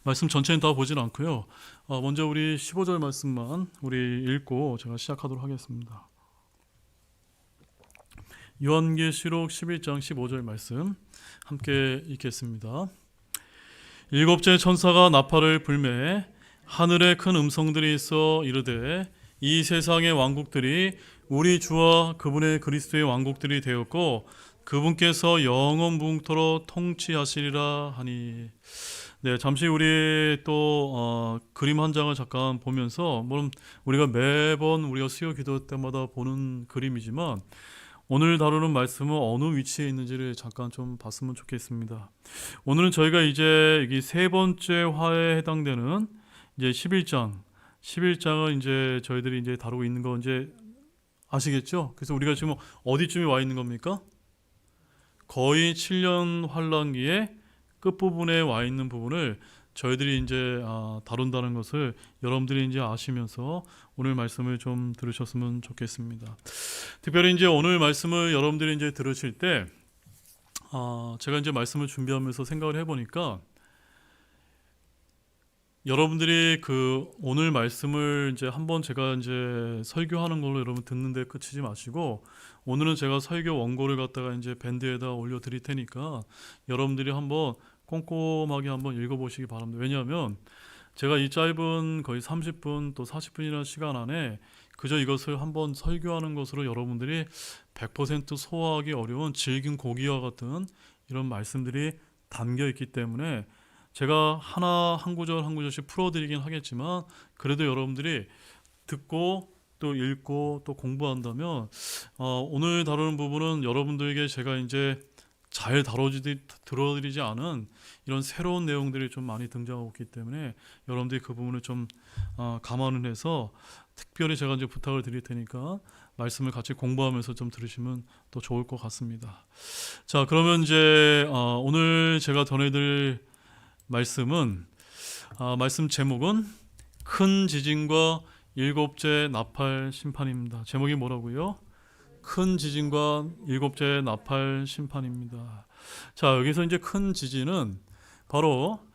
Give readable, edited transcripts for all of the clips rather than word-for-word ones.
말씀 전체는 다 보진 않고요. 먼저 우리 15절 말씀만 우리 읽고 제가 시작하도록 하겠습니다. 요한계시록 11장 15절 말씀 함께 읽겠습니다. 일곱째 천사가 나팔을 불매 하늘에 큰 음성들이 있어 이르되 이 세상의 왕국들이 우리 주와 그분의 그리스도의 왕국들이 되었고 그분께서 영원 무궁토록 통치하시리라 하니. 네, 잠시 우리 또 그림 한 장을 잠깐 보면서, 물론 우리가 매번 우리가 수요 기도 때마다 보는 그림이지만 오늘 다루는 말씀은 어느 위치에 있는지를 잠깐 좀 봤으면 좋겠습니다. 오늘은 저희가 이제 이 세 번째 화에 해당되는 이제 11장을 이제 저희들이 이제 다루고 있는 거 이제 아시겠죠? 그래서 우리가 지금 어디쯤에 와 있는 겁니까? 거의 7년 환란기의 끝부분에 와 있는 부분을 저희들이 이제 다룬다는 것을 여러분들이 이제 아시면서 오늘 말씀을 좀 들으셨으면 좋겠습니다. 특별히 이제 오늘 말씀을 여러분들이 이제 들으실 때 제가 이제 말씀을 준비하면서 생각을 해보니까 여러분들이 그 오늘 말씀을 이제 한번 제가 이제 설교하는 걸로 여러분 듣는데 그치지 마시고, 오늘은 제가 설교 원고를 갖다가 이제 밴드에다 올려 드릴 테니까 여러분들이 한번 꼼꼼하게 한번 읽어보시기 바랍니다. 왜냐하면 제가 이 짧은 거의 30분 또 40분이라는 시간 안에 그저 이것을 한번 설교하는 것으로 여러분들이 100% 소화하기 어려운 질긴 고기와 같은 이런 말씀들이 담겨 있기 때문에 제가 하나 한 구절 한 구절씩 풀어드리긴 하겠지만, 그래도 여러분들이 듣고 또 읽고 또 공부한다면 오늘 다루는 부분은 여러분들에게 제가 이제 잘 들어드리지 않은 이런 새로운 내용들이 좀 많이 등장하고 있기 때문에 여러분들이 그 부분을 좀 감안을 해서 특별히 제가 이제 부탁을 드릴 테니까 말씀을 같이 공부하면서 좀 들으시면 더 좋을 것 같습니다. 자, 그러면 이제 오늘 제가 전해드릴 말씀은 말씀 제목은 큰 지진과 일곱째 나팔 심판입니다. 제목이 뭐라고요? 큰 지진과 일곱째 나팔 심판입니다. 자, 여기서 이제 큰 지진은 바로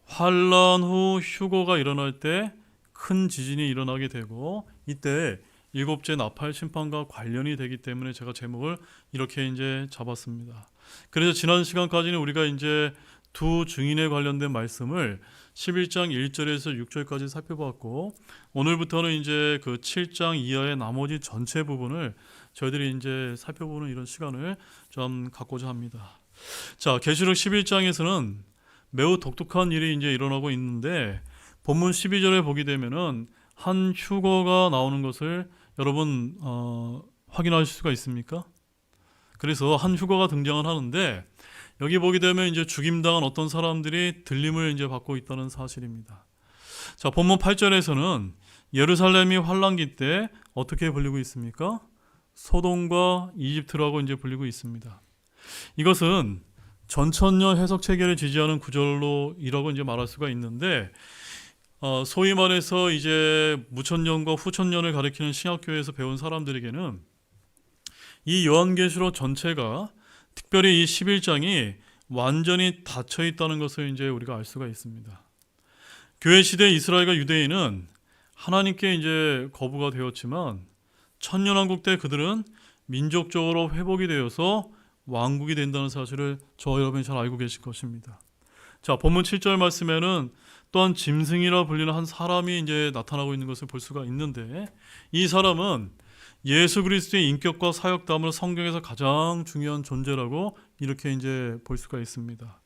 환란 후 휴거가 일어날 때 큰 지진이 일어나게 되고, 이때 일곱째 나팔 심판과 관련이 되기 때문에 제가 제목을 이렇게 이제 잡았습니다. 그래서 지난 시간까지는 우리가 이제 두 증인에 관련된 말씀을 11장 1절에서 6절까지 살펴봤고, 오늘부터는 이제 그 7장 이하의 나머지 전체 부분을 저희들이 이제 살펴보는 이런 시간을 좀 갖고자 합니다. 자, 계시록 11장에서는 매우 독특한 일이 이제 일어나고 있는데, 본문 12절에 보게 되면은 한 휴거가 나오는 것을 여러분 확인하실 수가 있습니까? 그래서 한 휴거가 등장을 하는데, 여기 보게 되면 이제 죽임당한 어떤 사람들이 들림을 이제 받고 있다는 사실입니다. 자, 본문 8절에서는 예루살렘이 환란기 때 어떻게 불리고 있습니까? 소돔과 이집트라고 이제 불리고 있습니다. 이것은 전천년 해석 체계를 지지하는 구절로이라고 이제 말할 수가 있는데, 소위 말해서 이제 무천년과 후천년을 가리키는 신약교회에서 배운 사람들에게는 이 요한계시록 전체가, 특별히 이 11장이 완전히 닫혀 있다는 것을 이제 우리가 알 수가 있습니다. 교회 시대 이스라엘과 유대인은 하나님께 이제 거부가 되었지만 천년왕국 때 그들은 민족적으로 회복이 되어서 왕국이 된다는 사실을 저와 여러분이 잘 알고 계실 것입니다. 자, 본문 7절 말씀에는 또한 짐승이라 불리는 한 사람이 이제 나타나고 있는 것을 볼 수가 있는데, 이 사람은 예수 그리스도의 인격과 사역 다음으로 성경에서 가장 중요한 존재라고 이렇게 이제 볼 수가 있습니다.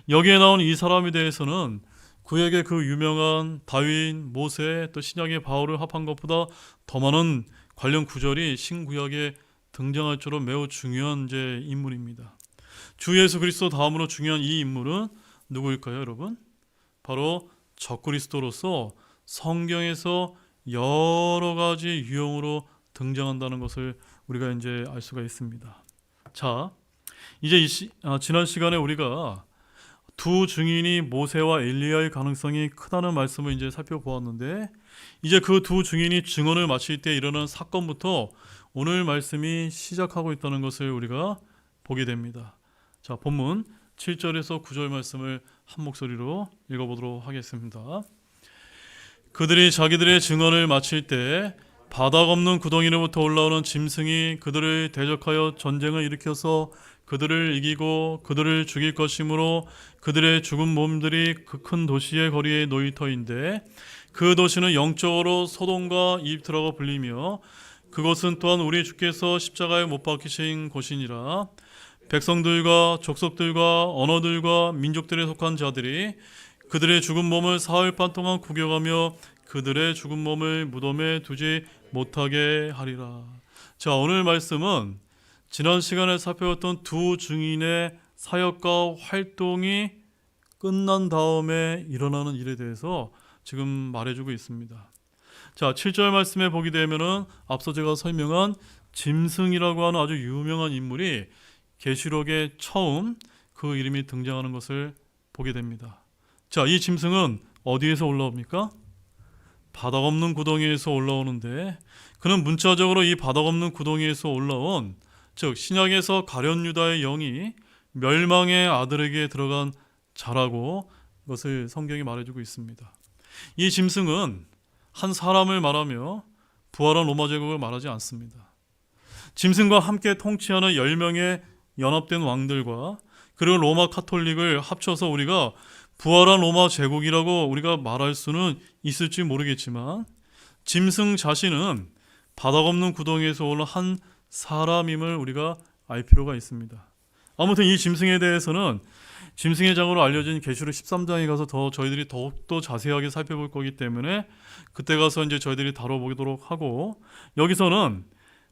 여기에 나온 이 사람에 대해서는 구약의 그 유명한 다윗, 모세, 또 신약의 바울을 합한 것보다 더 많은 관련 구절이 신구약에 등장할 줄로 매우 중요한 이제 인물입니다. 주 예수 그리스도 다음으로 중요한 이 인물은 누구일까요, 여러분? 바로 적그리스도로서 성경에서 여러 가지 유형으로 등장한다는 것을 우리가 이제 알 수가 있습니다. 자, 이제 지난 시간에 우리가 두 증인이 모세와 엘리야의 가능성이 크다는 말씀을 이제 살펴보았는데, 이제 그 두 증인이 증언을 마칠 때 일어난 사건부터 오늘 말씀이 시작하고 있다는 것을 우리가 보게 됩니다. 자, 본문 7절에서 9절 말씀을 한 목소리로 읽어보도록 하겠습니다. 그들이 자기들의 증언을 마칠 때 바닥 없는 구덩이로부터 올라오는 짐승이 그들을 대적하여 전쟁을 일으켜서 그들을 이기고 그들을 죽일 것이므로 그들의 죽은 몸들이 그 큰 도시의 거리에 놀이터인데 그 도시는 영적으로 소돔과 이집트라고 불리며 그곳은 또한 우리 주께서 십자가에 못 박히신 곳이니라. 백성들과 족속들과 언어들과 민족들에 속한 자들이 그들의 죽은 몸을 사흘 반 동안 구경하며 그들의 죽은 몸을 무덤에 두지 못하게 하리라. 자, 오늘 말씀은 지난 시간에 살펴봤던 두 증인의 사역과 활동이 끝난 다음에 일어나는 일에 대해서 지금 말해주고 있습니다. 자, 7절 말씀에 보게 되면은 앞서 제가 설명한 짐승이라고 하는 아주 유명한 인물이 계시록에 처음 그 이름이 등장하는 것을 보게 됩니다. 자, 이 짐승은 어디에서 올라옵니까? 바닥 없는 구덩이에서 올라오는데 그는 문자적으로 이 바닥 없는 구덩이에서 올라온, 즉 신약에서 가룟 유다의 영이 멸망의 아들에게 들어간 자라고 그것을 성경이 말해주고 있습니다. 이 짐승은 한 사람을 말하며 부활한 로마 제국을 말하지 않습니다. 짐승과 함께 통치하는 10명의 연합된 왕들과 그리고 로마 카톨릭을 합쳐서 우리가 부활한 로마 제국이라고 우리가 말할 수는 있을지 모르겠지만 짐승 자신은 바닥 없는 구덩이에서 오는 한 사람임을 우리가 알 필요가 있습니다. 아무튼 이 짐승에 대해서는 짐승의 장으로 알려진 계시록 13장에 가서 저희들이 더욱더 자세하게 살펴볼 거기 때문에 그때 가서 이제 저희들이 다뤄보도록 하고, 여기서는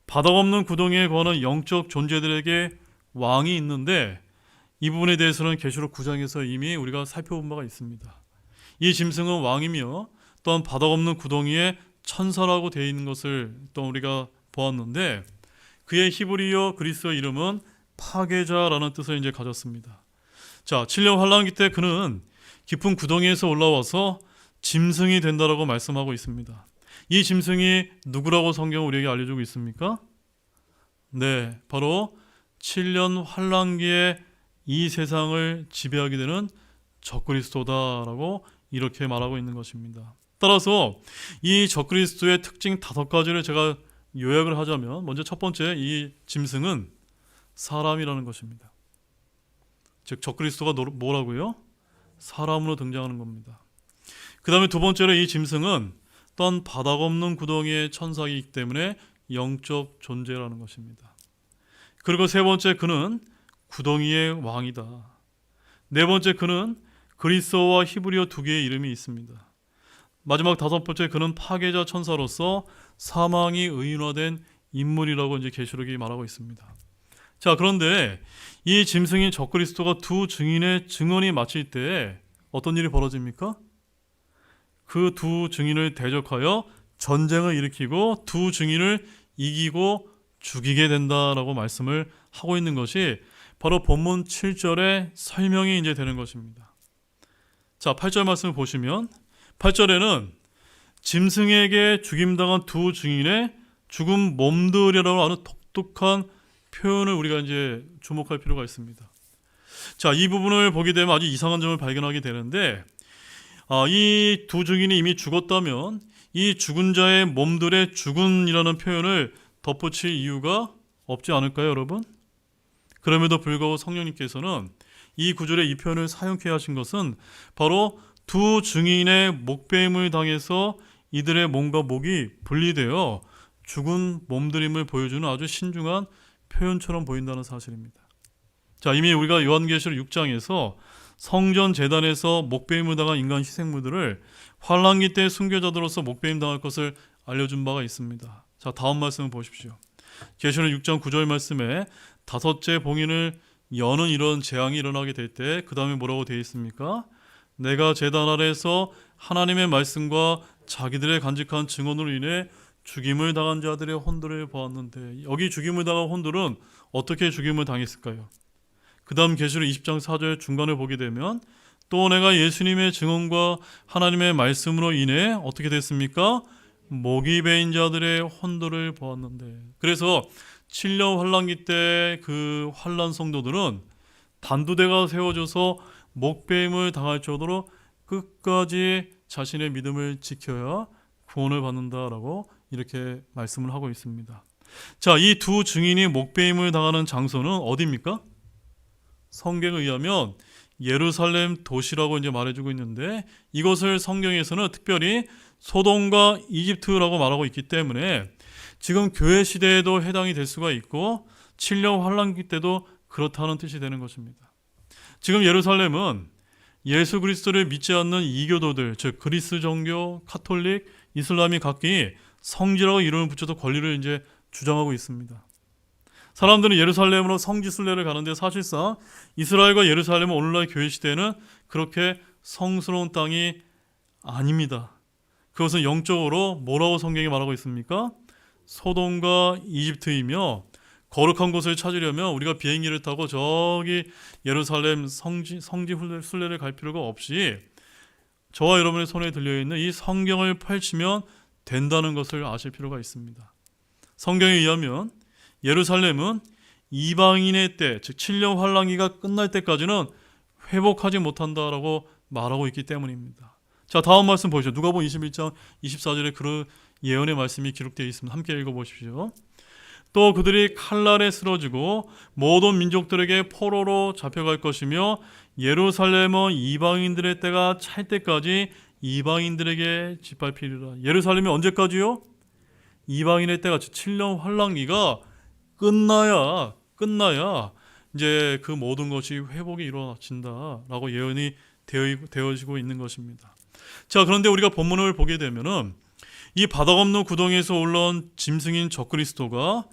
바닥 없는 구덩이에 거하는 영적 존재들에게 왕이 있는데 이 부분에 대해서는 계시록 9장에서 이미 우리가 살펴본 바가 있습니다. 이 짐승은 왕이며 또한 바닥 없는 구덩이에 천사라고 되어 있는 것을 또 우리가 보았는데 그의 히브리어 그리스어 이름은 파괴자라는 뜻을 이제 가졌습니다. 자, 7년 환란기 때 그는 깊은 구덩이에서 올라와서 짐승이 된다라고 말씀하고 있습니다. 이 짐승이 누구라고 성경은 우리에게 알려주고 있습니까? 네, 바로 7년 환란기에 이 세상을 지배하게 되는 적그리스도다라고 이렇게 말하고 있는 것입니다. 따라서 이 적그리스도의 특징 5가지를 제가 요약을 하자면, 먼저 첫 번째, 이 짐승은 사람이라는 것입니다. 즉 적그리스도가 뭐라고요? 사람으로 등장하는 겁니다. 그 다음에 두 번째로 이 짐승은 또한 바닥 없는 구덩이의 천사이기 때문에 영적 존재라는 것입니다. 그리고 세 번째, 그는 구덩이의 왕이다. 네 번째, 그는 그리스어와 히브리어 2개의 이름이 있습니다. 마지막 5번째, 그는 파괴자 천사로서 사망이 의인화된 인물이라고 이제 계시록이 말하고 있습니다. 자, 그런데 이 짐승인 적그리스도가 두 증인의 증언이 마칠 때 어떤 일이 벌어집니까? 그 두 증인을 대적하여 전쟁을 일으키고 두 증인을 이기고 죽이게 된다라고 말씀을 하고 있는 것이 바로 본문 7절의 설명이 이제 되는 것입니다. 자, 8절 말씀을 보시면 8절에는 짐승에게 죽임당한 두 증인의 죽은 몸들이라고 하는 독특한 표현을 우리가 이제 주목할 필요가 있습니다. 자, 이 부분을 보게 되면 아주 이상한 점을 발견하게 되는데, 이 두 증인이 이미 죽었다면 이 죽은 자의 몸들의 죽은이라는 표현을 덧붙일 이유가 없지 않을까요, 여러분? 그럼에도 불구하고 성령님께서는 이 구절에 이 표현을 사용케 하신 것은 바로 두 증인의 목배임을 당해서 이들의 몸과 목이 분리되어 죽은 몸들임을 보여주는 아주 신중한 표현처럼 보인다는 사실입니다. 자, 이미 우리가 요한계시록 6장에서 성전 제단에서 목배임을 당한 인간 희생물들을 환란기 때 순교자들로서 목배임 당할 것을 알려준 바가 있습니다. 자, 다음 말씀을 보십시오. 계시록 6장 9절 말씀에 5째 봉인을 여는 이런 재앙이 일어나게 될 때 그 다음에 뭐라고 되어 있습니까? 내가 제단 아래에서 하나님의 말씀과 자기들의 간직한 증언으로 인해 죽임을 당한 자들의 혼들을 보았는데, 여기 죽임을 당한 혼들은 어떻게 죽임을 당했을까요? 그 다음 계시록 20장 4절 중간을 보게 되면 또 내가 예수님의 증언과 하나님의 말씀으로 인해 어떻게 됐습니까? 목이 베인 자들의 혼들을 보았는데, 그래서 7년 환란기 때 그 환란 성도들은 단두대가 세워져서 목배임을 당할 정도로 끝까지 자신의 믿음을 지켜야 구원을 받는다라고 이렇게 말씀을 하고 있습니다. 자, 이 두 증인이 목배임을 당하는 장소는 어디입니까? 성경에 의하면 예루살렘 도시라고 이제 말해주고 있는데, 이것을 성경에서는 특별히 소돔과 이집트라고 말하고 있기 때문에 지금 교회 시대에도 해당이 될 수가 있고 7년 환란기 때도 그렇다는 뜻이 되는 것입니다. 지금 예루살렘은 예수 그리스도를 믿지 않는 이교도들, 즉 그리스 정교, 카톨릭, 이슬람이 각기 성지라고 이름을 붙여서 권리를 이제 주장하고 있습니다. 사람들은 예루살렘으로 성지순례를 가는데 사실상 이스라엘과 예루살렘은 오늘날 교회 시대에는 그렇게 성스러운 땅이 아닙니다. 그것은 영적으로 뭐라고 성경이 말하고 있습니까? 소돔과 이집트이며, 거룩한 곳을 찾으려면 우리가 비행기를 타고 저기 예루살렘 성지 순례를 갈 필요가 없이 저와 여러분의 손에 들려있는 이 성경을 펼치면 된다는 것을 아실 필요가 있습니다. 성경에 의하면 예루살렘은 이방인의 때, 즉 7년 환란기가 끝날 때까지는 회복하지 못한다라고 말하고 있기 때문입니다. 자, 다음 말씀 보시죠. 누가복음 21장 24절에 그런 예언의 말씀이 기록되어 있습니다. 함께 읽어보십시오. 또 그들이 칼날에 쓰러지고 모든 민족들에게 포로로 잡혀갈 것이며 예루살렘은 이방인들의 때가 찰 때까지 이방인들에게 짓밟히리라. 예루살렘이 언제까지요? 이방인의 때가 7년 환란기가 끝나야 이제 그 모든 것이 회복이 이루어진다라고 예언이 되어지고 있는 것입니다. 자, 그런데 우리가 본문을 보게 되면은 이 바닥 없는 구덩이에서 올라온 짐승인 적그리스도가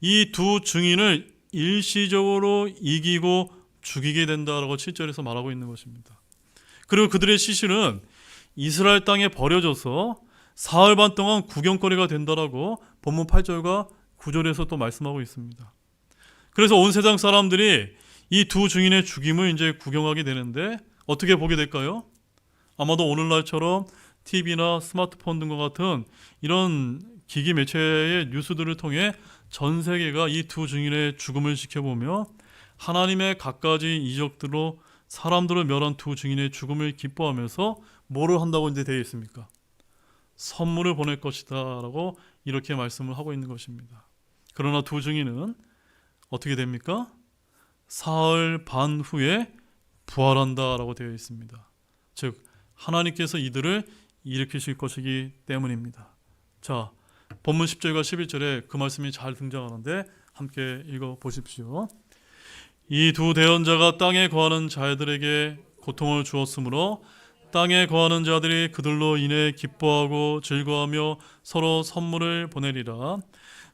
이 두 증인을 일시적으로 이기고 죽이게 된다라고 7절에서 말하고 있는 것입니다. 그리고 그들의 시신은 이스라엘 땅에 버려져서 사흘 반 동안 구경거리가 된다라고 본문 8절과 9절에서 또 말씀하고 있습니다. 그래서 온 세상 사람들이 이 두 증인의 죽임을 이제 구경하게 되는데 어떻게 보게 될까요? 아마도 오늘날처럼 TV나 스마트폰 등과 같은 이런 기기 매체의 뉴스들을 통해 전 세계가 이 두 증인의 죽음을 지켜보며 하나님의 갖가지 이적들로 사람들을 멸한 두 증인의 죽음을 기뻐하면서 뭐를 한다고 이제 되어 있습니까? 선물을 보낼 것이다 라고 이렇게 말씀을 하고 있는 것입니다. 그러나 두 증인은 어떻게 됩니까? 사흘 반 후에 부활한다 라고 되어 있습니다. 즉 하나님께서 이들을 일으키실 것이기 때문입니다. 자, 본문 10절과 11절에 그 말씀이 잘 등장하는데 함께 읽어보십시오. 이 두 대언자가 땅에 거하는 자들에게 고통을 주었으므로 땅에 거하는 자들이 그들로 인해 기뻐하고 즐거워하며 서로 선물을 보내리라.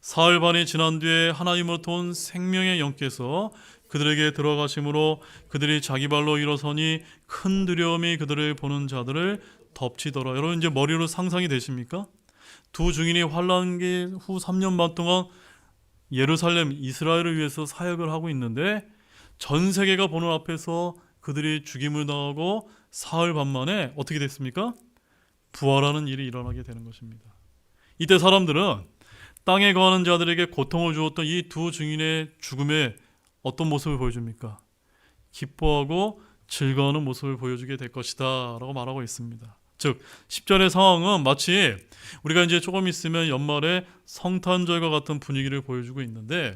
사흘 반이 지난 뒤에 하나님으로부터 온 생명의 영께서 그들에게 들어가심으로 그들이 자기 발로 일어서니 큰 두려움이 그들을 보는 자들을 덮치더라. 여러분 이제 머리로 상상이 되십니까? 두 증인이 환란기 후 3년 반 동안 예루살렘 이스라엘을 위해서 사역을 하고 있는데 전 세계가 보는 앞에서 그들이 죽임을 당하고 사흘 반 만에 어떻게 됐습니까? 부활하는 일이 일어나게 되는 것입니다. 이때 사람들은 땅에 거하는 자들에게 고통을 주었던 이 두 증인의 죽음에 어떤 모습을 보여줍니까? 기뻐하고 즐거워하는 모습을 보여주게 될 것이다 라고 말하고 있습니다. 즉 10절의 상황은 마치 우리가 이제 조금 있으면 연말에 성탄절과 같은 분위기를 보여주고 있는데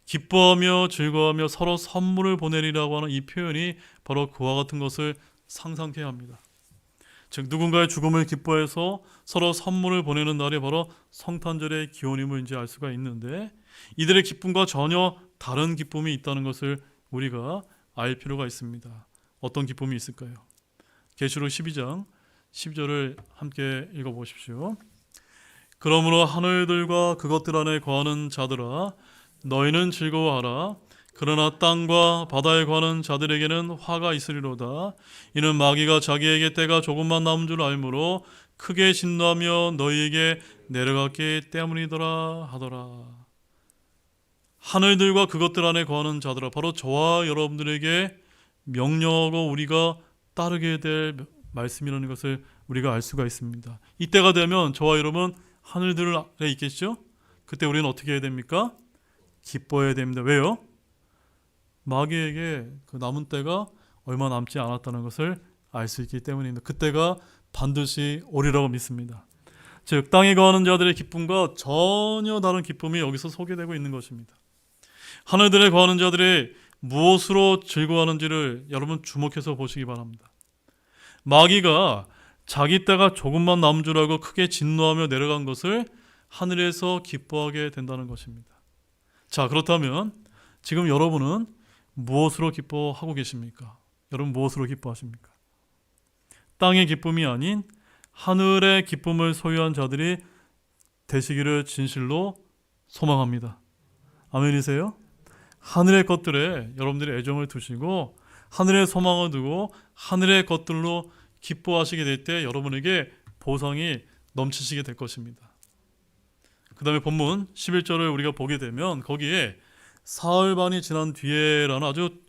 기뻐하며 즐거워하며 서로 선물을 보내리라고 하는 이 표현이 바로 그와 같은 것을 상상케 합니다. 즉 누군가의 죽음을 기뻐해서 서로 선물을 보내는 날이 바로 성탄절의 기원임을 이제 알 수가 있는데 이들의 기쁨과 전혀 다른 기쁨이 있다는 것을 우리가 알 필요가 있습니다. 어떤 기쁨이 있을까요? 계시록 12장 10절을 함께 읽어보십시오. 그러므로 하늘들과 그것들 안에 거하는 자들아 너희는 즐거워하라. 그러나 땅과 바다에 거하는 자들에게는 화가 있으리로다. 이는 마귀가 자기에게 때가 조금만 남은 줄 알므로 크게 진노하며 너희에게 내려갔기 때문이더라 하더라. 하늘들과 그것들 안에 거하는 자들아, 바로 저와 여러분들에게 명령하고 우리가 따르게 될 말씀이라는 것을 우리가 알 수가 있습니다. 이때가 되면 저와 여러분 하늘들 아래 있겠죠? 그때 우리는 어떻게 해야 됩니까? 기뻐해야 됩니다. 왜요? 마귀에게 그 남은 때가 얼마 남지 않았다는 것을 알 수 있기 때문입니다. 그때가 반드시 오리라고 믿습니다. 즉 땅에 거하는 자들의 기쁨과 전혀 다른 기쁨이 여기서 소개되고 있는 것입니다. 하늘들에 거하는 자들이 무엇으로 즐거워하는지를 여러분 주목해서 보시기 바랍니다. 마귀가 자기 때가 조금만 남은 줄 알고 크게 진노하며 내려간 것을 하늘에서 기뻐하게 된다는 것입니다. 자, 그렇다면 지금 여러분은 무엇으로 기뻐하고 계십니까? 여러분 무엇으로 기뻐하십니까? 땅의 기쁨이 아닌 하늘의 기쁨을 소유한 자들이 되시기를 진실로 소망합니다. 아멘이세요? 하늘의 것들에 여러분들이 애정을 두시고 하늘의 소망을 두고 하늘의 것들로 기뻐하시게 될 때 여러분에게 보상이 넘치시게 될 것입니다. 그 다음에 본문 11절을 우리가 보게 되면 거기에 사흘 반이 지난 뒤에라는 아주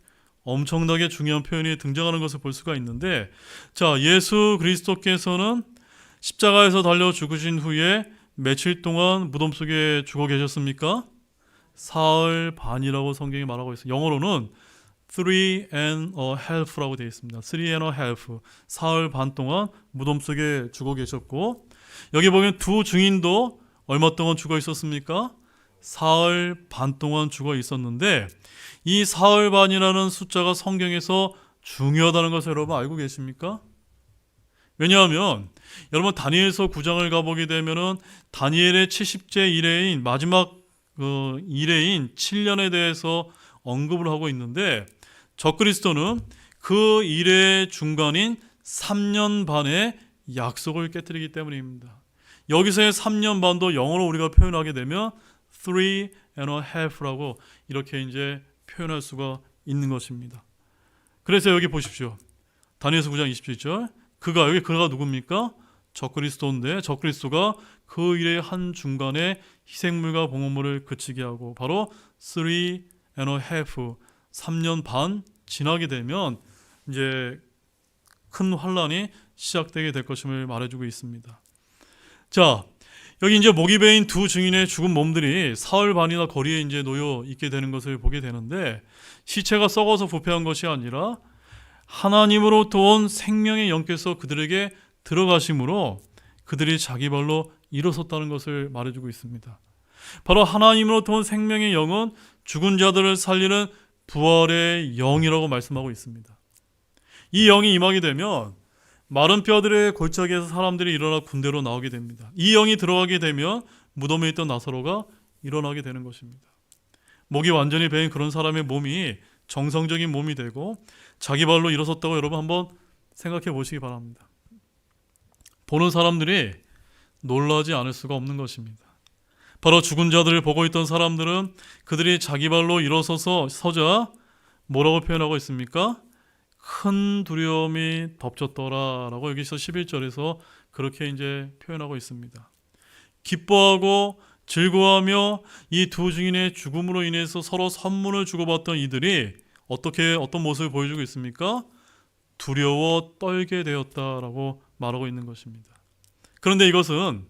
엄청나게 중요한 표현이 등장하는 것을 볼 수가 있는데, 자, 예수 그리스도께서는 십자가에서 달려 죽으신 후에 며칠 동안 무덤 속에 죽어 계셨습니까? 사흘 반이라고 성경이 말하고 있어요. 영어로는 3 and a half라고 되어 있습니다. 3 and a half, 사흘 반 동안 무덤 속에 죽어 계셨고, 여기 보면 두 증인도 얼마 동안 죽어 있었습니까? 사흘 반 동안 죽어 있었는데, 이 사흘 반이라는 숫자가 성경에서 중요하다는 것을 여러분 알고 계십니까? 왜냐하면 여러분 다니엘서 9장을 가보게 되면은 다니엘의 70제 이래인 마지막 이래인 7년에 대해서 언급을 하고 있는데, 적그리스도는 그 이래의 중간인 3년 반의 약속을 깨뜨리기 때문입니다. 여기서의 3년 반도 영어로 우리가 표현하게 되면 3 and a half라고 이렇게 이제 표현할 수가 있는 것입니다. 그래서 여기 보십시오. 다니엘서 9장 27절. 그가 누굽니까? 적그리스도인데 적그리스도가 그 일의 한 중간에 희생물과 봉헌물을 그치게 하고 바로 3 and a half, 3년 반 지나게 되면 이제 큰 환란이 시작되게 될 것임을 말해주고 있습니다. 자, 여기 이제 목이 베인 두 증인의 죽은 몸들이 사흘 반이나 거리에 이제 놓여 있게 되는 것을 보게 되는데, 시체가 썩어서 부패한 것이 아니라 하나님으로부터 온 생명의 영께서 그들에게 들어가심으로 그들이 자기 발로 일어섰다는 것을 말해주고 있습니다. 바로 하나님으로부터 온 생명의 영은 죽은 자들을 살리는 부활의 영이라고 말씀하고 있습니다. 이 영이 임하게 되면 마른 뼈들의 골짜기에서 사람들이 일어나 군대로 나오게 됩니다. 이 영이 들어가게 되면 무덤에 있던 나사로가 일어나게 되는 것입니다. 목이 완전히 베인 그런 사람의 몸이 정상적인 몸이 되고 자기 발로 일어섰다고 여러분 한번 생각해 보시기 바랍니다. 보는 사람들이 놀라지 않을 수가 없는 것입니다. 바로 죽은 자들을 보고 있던 사람들은 그들이 자기 발로 서자 뭐라고 표현하고 있습니까? 큰 두려움이 덮쳤더라라고 여기서 11절에서 그렇게 이제 표현하고 있습니다. 기뻐하고 즐거워하며 이 두 증인의 죽음으로 인해서 서로 선물을 주고받던 이들이 어떤 모습을 보여주고 있습니까? 두려워 떨게 되었다라고 말하고 있는 것입니다. 그런데 이것은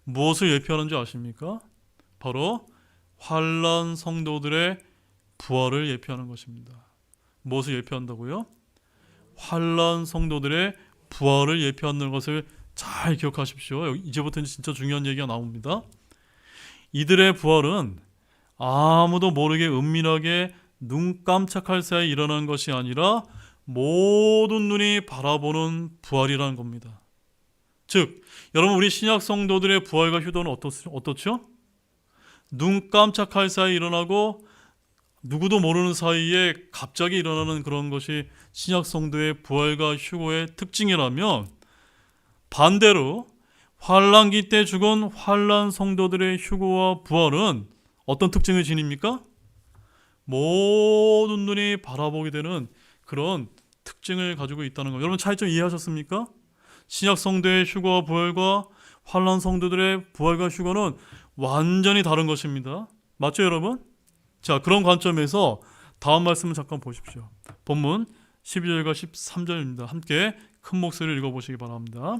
무엇을 예표하는 줄 아십니까? 바로 환난 성도들의 부활을 예표하는 것입니다. 무엇을 예표한다고요? 환난 성도들의 부활을 예표하는 것을 잘 기억하십시오. 이제부터는 진짜 중요한 얘기가 나옵니다. 이들의 부활은 아무도 모르게 은밀하게 눈 깜짝할 사이에 일어난 것이 아니라 모든 눈이 바라보는 부활이라는 겁니다. 즉, 여러분 우리 신약 성도들의 부활과 효도는 어떻죠? 눈 깜짝할 사이에 일어나고 누구도 모르는 사이에 갑자기 일어나는 그런 것이 신약 성도의 부활과 휴거의 특징이라면, 반대로 환난기 때 죽은 환난 성도들의 휴거와 부활은 어떤 특징을 지닙니까? 모든 눈이 바라보게 되는 그런 특징을 가지고 있다는 거. 여러분 차이점 이해하셨습니까? 신약 성도의 휴거와 부활과 환난 성도들의 부활과 휴거는 완전히 다른 것입니다. 맞죠, 여러분? 자, 그런 관점에서 다음 말씀을 잠깐 보십시오. 본문 12절과 13절입니다. 함께 큰 목소리를 읽어보시기 바랍니다.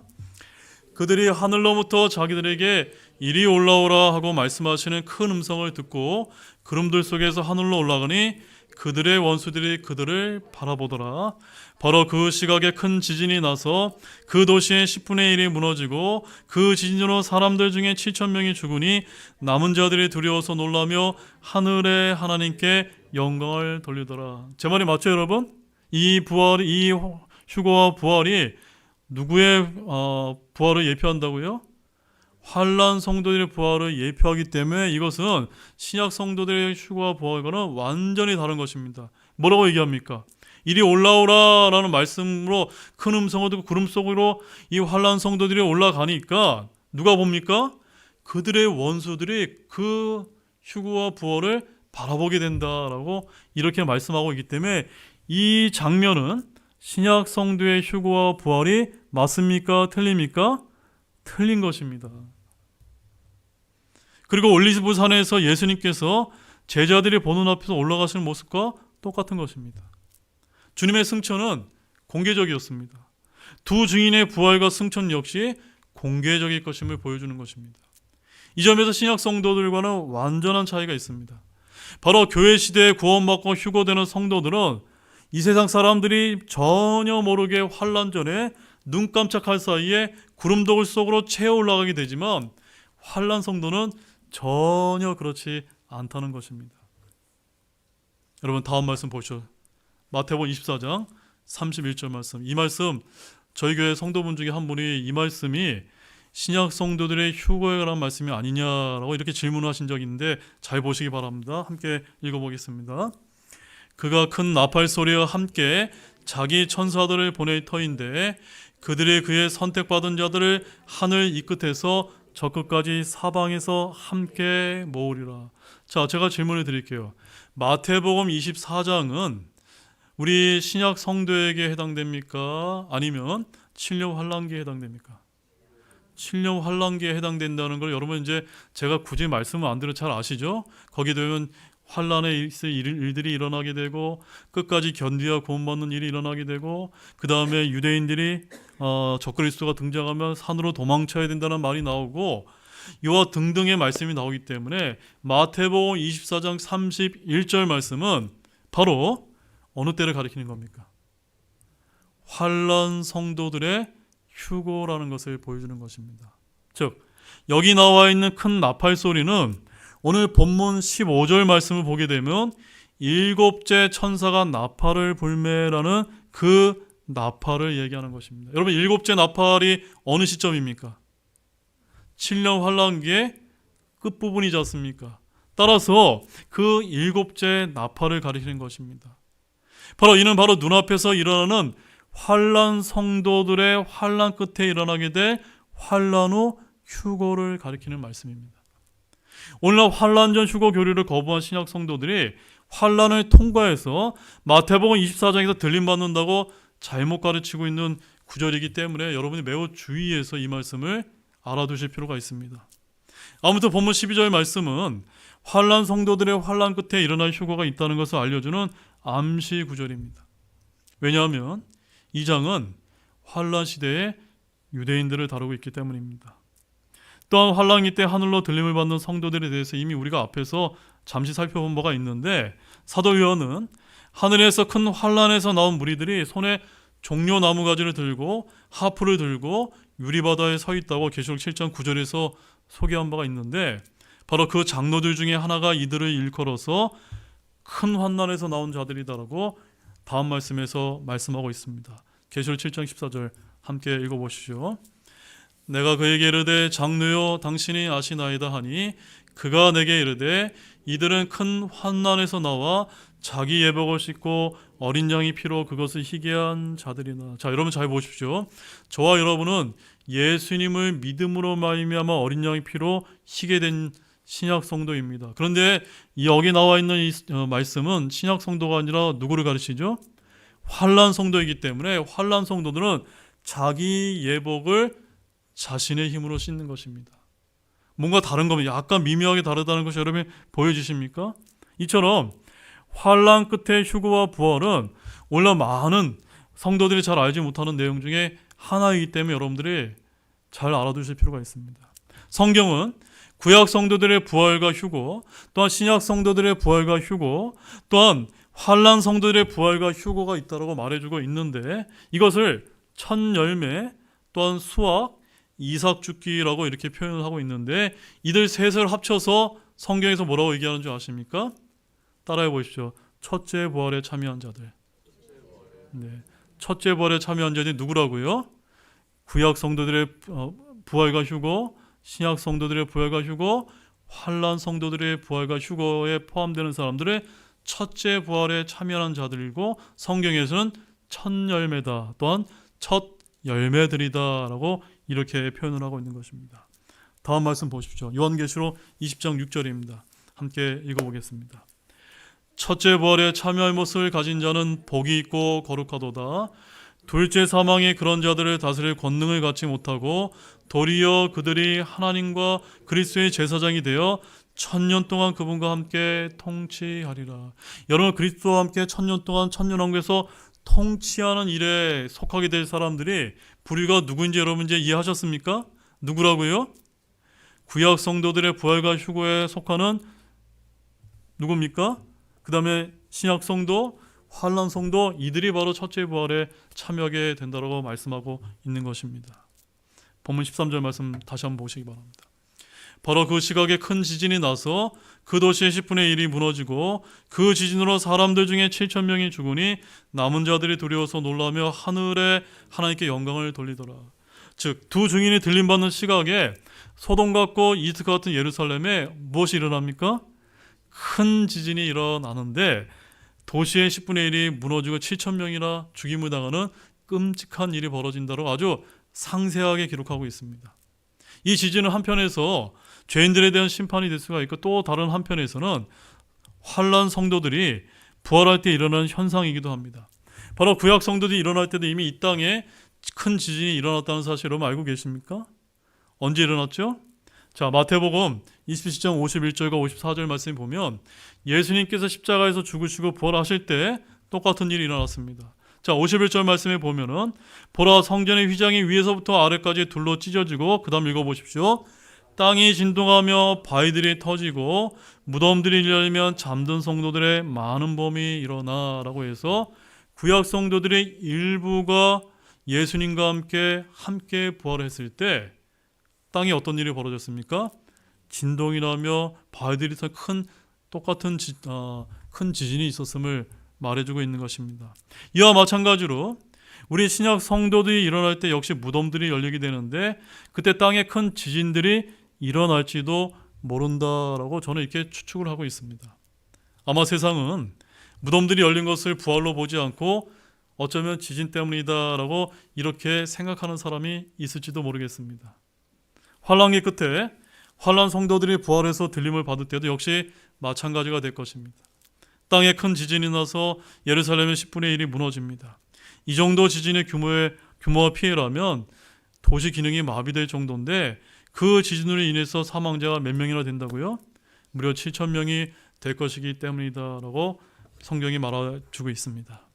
그들이 하늘로부터 자기들에게 이리 올라오라 하고 말씀하시는 큰 음성을 듣고 구름들 속에서 하늘로 올라가니 그들의 원수들이 그들을 바라보더라. 바로 그 시각에 큰 지진이 나서 그 도시의 10분의 1이 무너지고 그 지진으로 사람들 중에 7,000명이 죽으니 남은 자들이 두려워서 놀라며 하늘의 하나님께 영광을 돌리더라. 제 말이 맞죠, 여러분? 이 휴거와 부활이 누구의 부활을 예표한다고요? 환난 성도들의 부활을 예표하기 때문에 이것은 신약 성도들의 휴거와 부활과는 완전히 다른 것입니다. 뭐라고 얘기합니까? 이리 올라오라라는 말씀으로 큰 음성을 듣고 구름 속으로 이 환난 성도들이 올라가니까 누가 봅니까? 그들의 원수들이 그 휴거와 부활을 바라보게 된다라고 이렇게 말씀하고 있기 때문에 이 장면은 신약 성도의 휴거와 부활이 맞습니까? 틀립니까? 틀린 것입니다. 그리고 올리브 산에서 예수님께서 제자들이 보는 앞에서 올라가시는 모습과 똑같은 것입니다. 주님의 승천은 공개적이었습니다. 두 증인의 부활과 승천 역시 공개적일 것임을 보여주는 것입니다. 이 점에서 신약 성도들과는 완전한 차이가 있습니다. 바로 교회 시대에 구원받고 휴거되는 성도들은 이 세상 사람들이 전혀 모르게 환난 전에 눈 깜짝할 사이에 구름덕을 속으로 채워 올라가게 되지만 환난 성도는 전혀 그렇지 않다는 것입니다. 여러분 다음 말씀 보시죠. 마태복음 24장 31절 말씀. 이 말씀 저희 교회 성도분 중에 한 분이 이 말씀이 신약 성도들의 휴거에 관한 말씀이 아니냐라고 이렇게 질문하신 적이 있는데 잘 보시기 바랍니다. 함께 읽어보겠습니다. 그가 큰 나팔 소리와 함께 자기 천사들을 보낼 터인데 그들이 그의 선택받은 자들을 하늘 이 끝에서 저 끝까지 사방에서 함께 모으리라. 자, 제가 질문을 드릴게요. 마태복음 24장은 우리 신약 성도에게 해당됩니까? 아니면 7년 환란기에 해당됩니까? 7년 환란기에 해당된다는 걸 여러분 이제 제가 굳이 말씀을 안 드려 잘 아시죠? 거기 되면 환란에 있을 일들이 일어나게 되고 끝까지 견디어 구원받는 일이 일어나게 되고 그 다음에 유대인들이 적그리스도가 등장하면 산으로 도망쳐야 된다는 말이 나오고 이와 등등의 말씀이 나오기 때문에 마태복음 24장 31절 말씀은 바로 어느 때를 가리키는 겁니까? 환난 성도들의 휴거라는 것을 보여주는 것입니다. 즉 여기 나와 있는 큰 나팔 소리는 오늘 본문 15절 말씀을 보게 되면 일곱째 천사가 나팔을 불매라는 그 나팔을 얘기하는 것입니다. 여러분 일곱째 나팔이 어느 시점입니까? 7년 환란기의 끝부분이지 않습니까? 따라서 그 일곱째 나팔을 가리키는 것입니다. 바로 이는 바로 눈앞에서 일어나는 환난 성도들의 환난 끝에 일어나게 될 환난 후 휴거를 가리키는 말씀입니다. 오늘날 환난 전 휴거 교리를 거부한 신약 성도들이 환난을 통과해서 마태복음 24장에서 들림받는다고 잘못 가르치고 있는 구절이기 때문에 여러분이 매우 주의해서 이 말씀을 알아두실 필요가 있습니다. 아무튼 본문 12절 말씀은 환난 성도들의 환난 끝에 일어날 휴거가 있다는 것을 알려주는 암시 구절입니다. 왜냐하면 이 장은 환난 시대의 유대인들을 다루고 있기 때문입니다. 또한 환란기 때 하늘로 들림을 받는 성도들에 대해서 이미 우리가 앞에서 잠시 살펴본 바가 있는데 사도 요한은 하늘에서 큰 환란에서 나온 무리들이 손에 종려 나무가지를 들고 하프를 들고 유리바다에 서 있다고 계시록 7장 9절에서 소개한 바가 있는데 바로 그 장로들 중에 하나가 이들을 일컬어서 큰 환난에서 나온 자들이다라고 다음 말씀에서 말씀하고 있습니다. 계시록 7장 14절 함께 읽어보시죠. 내가 그에게 이르되 장로여 당신이 아시나이다 하니 그가 내게 이르되 이들은 큰 환난에서 나와 자기 예복을 씻고 어린 양의 피로 그것을 희게 한 자들이나. 자, 여러분 잘 보십시오. 저와 여러분은 예수님을 믿음으로 말미암아 어린 양의 피로 희게 된 신약 성도입니다. 그런데 여기 나와 있는 이 말씀은 신약 성도가 아니라 누구를 가르치죠? 환난 성도이기 때문에 환난 성도들은 자기 예복을 자신의 힘으로 씻는 것입니다. 뭔가 다른 겁니다. 약간 미묘하게 다르다는 것이 여러분 보여지십니까? 이처럼 환난 끝의 휴거와 부활은 오늘 많은 성도들이 잘 알지 못하는 내용 중에 하나이기 때문에 여러분들이 잘 알아두실 필요가 있습니다. 성경은 구약 성도들의 부활과 휴거, 또한 신약 성도들의 부활과 휴거, 또한 환난 성도들의 부활과 휴거가 있다라고 말해주고 있는데 이것을 첫 열매 또한 수확, 이삭 죽기라고 이렇게 표현을 하고 있는데 이들 셋을 합쳐서 성경에서 뭐라고 얘기하는 줄 아십니까? 따라해 보십시오. 첫째 부활에 참여한 자들. 네. 첫째 부활에 참여한 자들이 누구라고요? 구약 성도들의 부활과 휴거, 신약 성도들의 부활과 휴거, 환난 성도들의 부활과 휴거에 포함되는 사람들의 첫째 부활에 참여한 자들이고 성경에서는 첫 열매다 또한 첫 열매들이다라고 이렇게 표현을 하고 있는 것입니다. 다음 말씀 보십시오. 요한계시록 20장 6절입니다. 함께 읽어보겠습니다. 첫째 부활에 참여할 못을 가진 자는 복이 있고 거룩하도다. 둘째 사망이 그런 자들을 다스릴 권능을 갖지 못하고 도리어 그들이 하나님과 그리스도의 제사장이 되어 1000년 동안 그분과 함께 통치하리라. 여러분, 그리스도와 함께 1000년 동안 천년왕국에서 통치하는 일에 속하게 될 사람들이 부류가 누구인지 여러분 이제 이해하셨습니까? 누구라고요? 구약 성도들의 부활과 휴거에 속하는 누굽니까? 그 다음에 신약 성도, 환난 성도, 이들이 바로 첫째 부활에 참여하게 된다고 말씀하고 있는 것입니다. 본문 13절 말씀 다시 한번 보시기 바랍니다. 바로 그 시각에 큰 지진이 나서 그 도시의 10분의 1이 무너지고 그 지진으로 사람들 중에 7,000명이 죽으니 남은 자들이 두려워서 놀라며 하늘에 하나님께 영광을 돌리더라. 즉 두 증인이 들림받는 시각에 소돔 같고 이스크 같은 예루살렘에 무엇이 일어납니까? 큰 지진이 일어나는데 도시의 10분의 1이 무너지고 7,000명이나 죽임을 당하는 끔찍한 일이 벌어진다고 아주 상세하게 기록하고 있습니다. 이 지진은 한편에서 죄인들에 대한 심판이 될 수가 있고 또 다른 한편에서는 환난 성도들이 부활할 때 일어나는 현상이기도 합니다. 바로 구약 성도들이 일어날 때도 이미 이 땅에 큰 지진이 일어났다는 사실 여러분 알고 계십니까? 언제 일어났죠? 자, 마태복음 27장 51절과 54절 말씀 보면 예수님께서 십자가에서 죽으시고 부활하실 때 똑같은 일이 일어났습니다. 자, 51절 말씀에 보면은 보라 성전의 휘장이 위에서부터 아래까지 둘로 찢어지고 그 다음 읽어보십시오. 땅이 진동하며 바위들이 터지고 무덤들이 열리면 잠든 성도들의 많은 범이 일어나 라고 해서 구약 성도들의 일부가 예수님과 함께 부활했을 때 땅에 어떤 일이 벌어졌습니까? 진동이 나며 바위들이 똑같은 큰 지진이 있었음을 말해주고 있는 것입니다. 이와 마찬가지로 우리 신약 성도들이 일어날 때 역시 무덤들이 열리게 되는데 그때 땅에 큰 지진들이 일어날지도 모른다라고 저는 이렇게 추측을 하고 있습니다. 아마 세상은 무덤들이 열린 것을 부활로 보지 않고 어쩌면 지진 때문이다라고 이렇게 생각하는 사람이 있을지도 모르겠습니다. 환란기 끝에 환란 성도들이 부활해서 들림을 받을 때도 역시 마찬가지가 될 것입니다. 땅에 큰 지진이 나서 예루살렘의 10분의 1이 무너집니다. 이 정도 지진의 규모와 피해라면 도시 기능이 마비될 정도인데 그 지진으로 인해서 사망자가 몇 명이나 된다고요? 무려 7,000명이 될 것이기 때문이다라고 성경이 말해주고 있습니다.